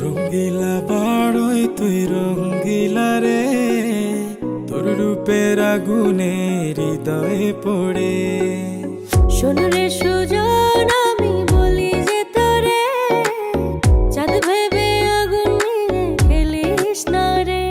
রঙ্গিলা বাড়ই তুই রঙ্গিলা রে, তোর রূপের আগুনে হৃদয়ে পড়ে। শোন রে সুজন, আমি বলি যে তোরে, চাঁদ ভেবে আগুন নিয়ে খেলিস না রে।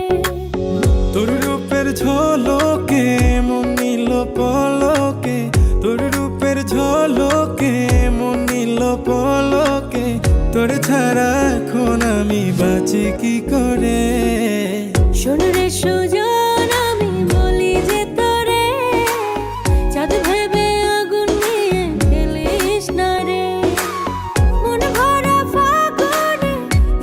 তোর রূপের ঝলকে মন নিল পলকে, তোর রূপের ঝলকে মন নিল পলকে। তোর ছাড়া এখন আমি বাঁচি কি করে। শোন রে সুজন, আমি বলি যে তোরে, চাঁদ ভেবে আগুন নিয়ে খেলিস না রে। মন ভরা ফাগুনে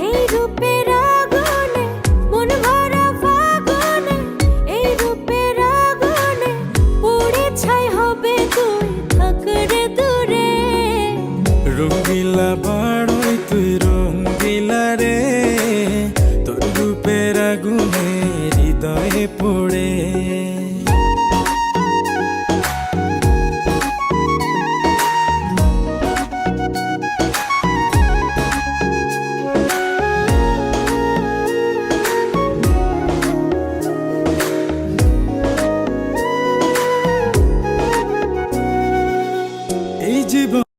এই রূপের আগুনে, মন ভরা ফাগুনে এই রূপের আগুনে, পুড়ে ছাই হবে তুই থাক রে দূরে। রঙ্গিলা বাড়ই তুই রঙ্গিলা রে, তোর রূপের আগুনে হৃদয়ে পড়ে।